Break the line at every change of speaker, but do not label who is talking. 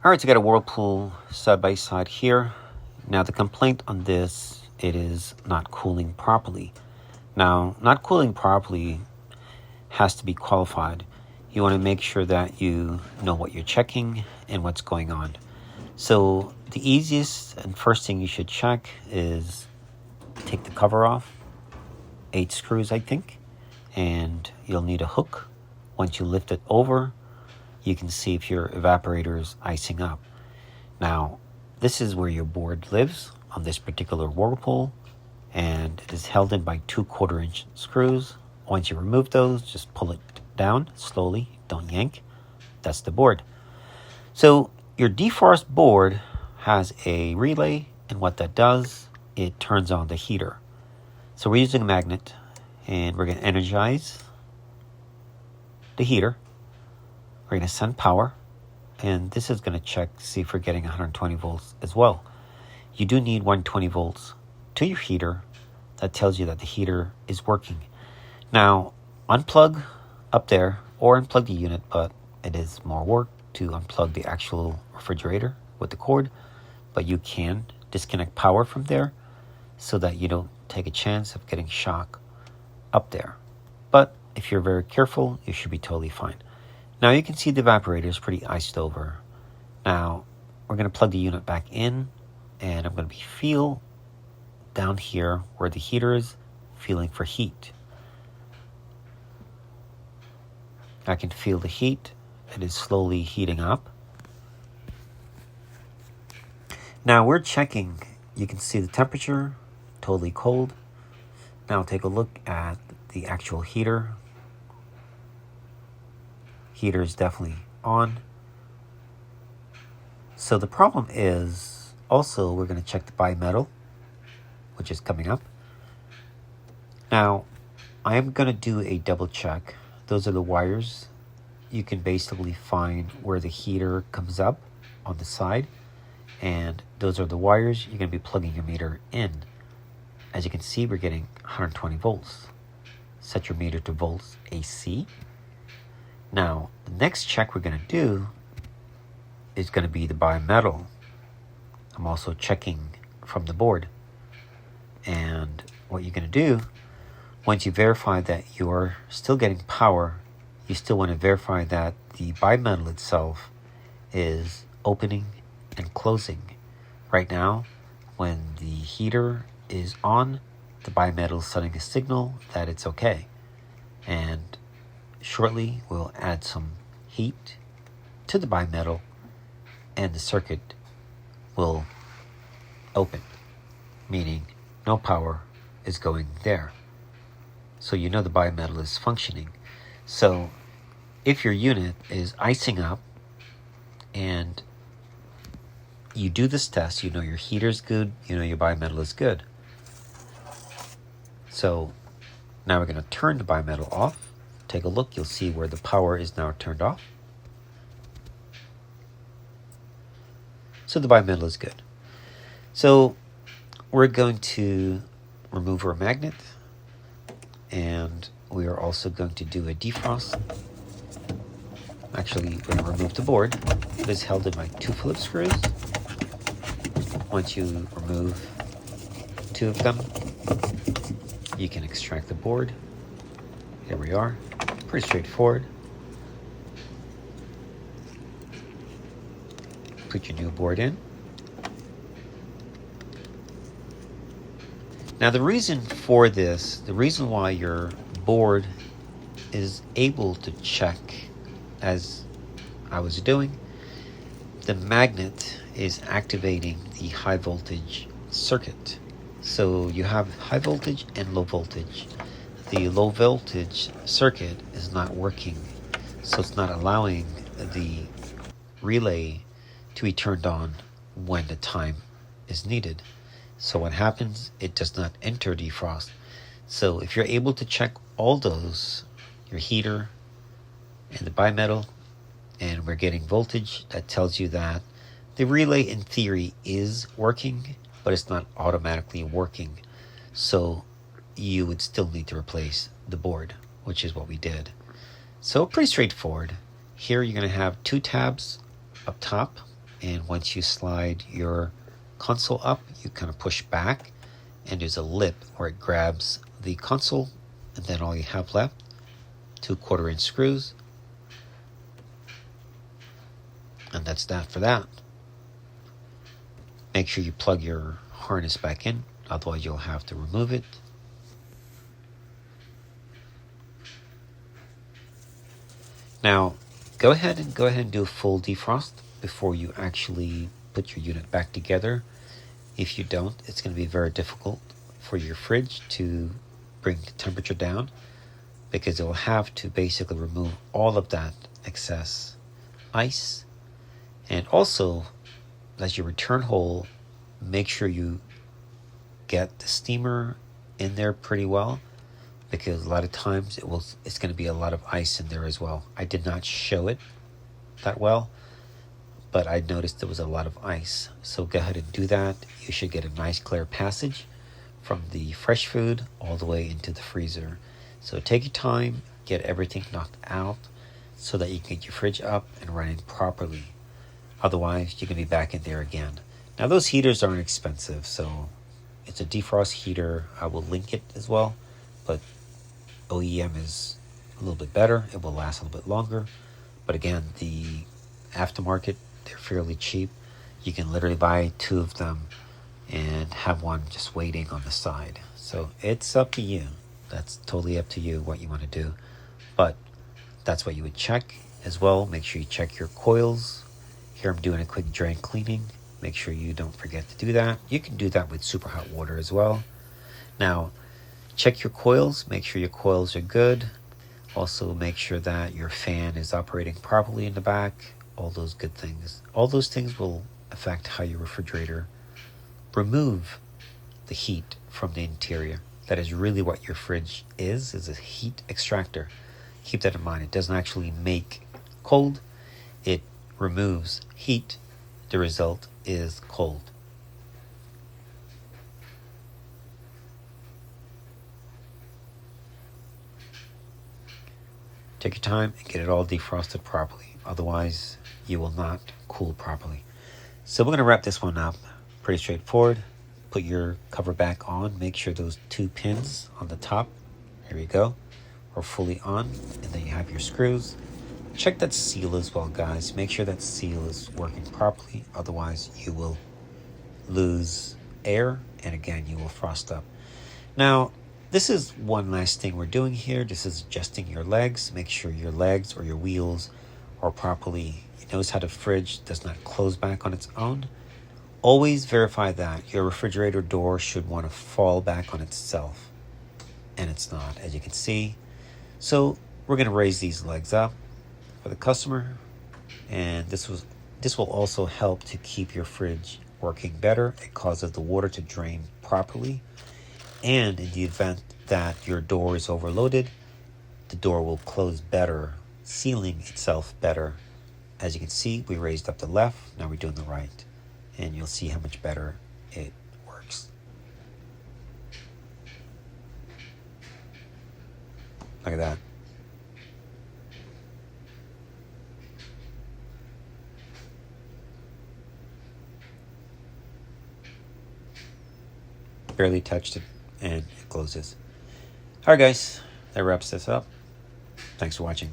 All right, so I got a Whirlpool side by side here. Now the complaint on this, it is not cooling properly. Now, not cooling properly has to be qualified. You want to make sure that you know what you're checking and what's going on. So the easiest and first thing you should check is take the cover off, 8 screws I think, and you'll need a hook. Once you lift it over, you can see if your evaporator is icing up. Now, this is where your board lives on this particular Whirlpool, and it is held in by 2 1/4-inch screws. Once you remove those, just pull it down slowly, don't yank. That's the board. So your Defrost board has a relay, and what that does, it turns on the heater. So we're using a magnet, and we're going to energize the heater. We're going to send power, and this is going to check, see if we're getting 120 volts as well. You do need 120 volts to your heater. That tells you that the heater is working. Now, unplug up there or unplug the unit, but it is more work to unplug the actual refrigerator with the cord, but you can disconnect power from there so that you don't take a chance of getting shock up there. But if you're very careful, you should be totally fine. Now you can see the evaporator is pretty iced over. Now we're going to plug the unit back in, and I'm going to feel down here where the heater is, feeling for heat. I can feel the heat. It is slowly heating up. Now we're checking. You can see the temperature, totally cold. Now take a look at the actual heater. Heater is definitely on. So the problem is also we're going to check the bimetal, which is coming up. Now I am going to do a double check. Those are the wires. You can basically find where the heater comes up on the side, and those are the wires you're going to be plugging your meter in. As you can see, we're getting 120 volts. Set your meter to volts AC. Now, the next check we're going to do is going to be the bimetal. I'm also checking from the board. And what you're going to do, once you verify that you're still getting power, you still want to verify that the bimetal itself is opening and closing. Right now, when the heater is on, the bimetal is sending a signal that it's okay. And shortly, we'll add some heat to the bimetal, and the circuit will open, meaning no power is going there. So you know the bimetal is functioning. So if your unit is icing up and you do this test, you know your heater's good, you know your bimetal is good. So now we're going to turn the bimetal off. Take a look, you'll see where the power is now turned off. So the bimetal is good. So we're going to remove our magnet, and we are also going to do a defrost. Actually, we're going to remove the board. It is held in by 2 Phillips screws. Once you remove 2 of them, you can extract the board. Here we are. Pretty straightforward. Put your new board in. Now the reason for this, the reason why your board is able to check as I was doing, the magnet is activating the high voltage circuit. So you have high voltage and low voltage. The low voltage circuit is not working, so it's not allowing the relay to be turned on when the time is needed. So what happens, it does not enter defrost. So if you're able to check all those, your heater and the bimetal, and we're getting voltage, that tells you that the relay in theory is working, but it's not automatically working. So you would still need to replace the board, which is what we did. So pretty straightforward. Here you're going to have 2 tabs up top. and once you slide your console up, you kind of push back, and there's a lip where it grabs the console, and then all you have left, 2 1/4-inch screws, and that's that for that. Make sure you plug your harness back in, otherwise you'll have to remove it. Now, go ahead and do a full defrost before you actually put your unit back together. If you don't, it's going to be very difficult for your fridge to bring the temperature down, because it will have to basically remove all of that excess ice. And also, as your return hole, make sure you get the steamer in there pretty well, because a lot of times it's going to be a lot of ice in there as well. I did not show it that well, but I noticed there was a lot of ice. So go ahead and do that. You should get a nice clear passage from the fresh food all the way into the freezer. So take your time, get everything knocked out so that you can get your fridge up and running properly. Otherwise, you can be back in there again. Now, those heaters aren't expensive, so it's a defrost heater. I will link it as well, but OEM is a little bit better. It will last a little bit longer. But again, the aftermarket, they're fairly cheap. You can literally buy 2 of them and have one just waiting on the side. So it's up to you. That's totally up to you what you want to do. But that's what you would check as well. Make sure you check your coils. Here I'm doing a quick drain cleaning. Make sure you don't forget to do that. You can do that with super hot water as well. Now, check your coils. Make sure your coils are good. Also, make sure that your fan is operating properly in the back. All those good things. All those things will affect how your refrigerator remove the heat from the interior. That is really what your fridge is a heat extractor. Keep that in mind. It doesn't actually make cold. It removes heat. The result is cold. Take your time and get it all defrosted properly. Otherwise, you will not cool properly. So we're going to wrap this one up. Pretty straightforward. Put your cover back on. Make sure those 2 pins on the top, here we go, are fully on. And then you have your screws. Check that seal as well, guys. Make sure that seal is working properly. Otherwise, you will lose air. And again, you will frost up. Now, this is one last thing we're doing here. This is adjusting your legs. Make sure your legs or your wheels are properly. You notice how the fridge does not close back on its own. Always verify that your refrigerator door should want to fall back on itself, and it's not, as you can see. So we're going to raise these legs up for the customer, and this will also help to keep your fridge working better. It causes the water to drain properly, and in the event that your door is overloaded, the door will close better, sealing itself better. As you can see, we raised up the left, now we're doing the right, and you'll see how much better it works. Look at that. Barely touched it, and it closes. All right, guys, that wraps this up. Thanks for watching.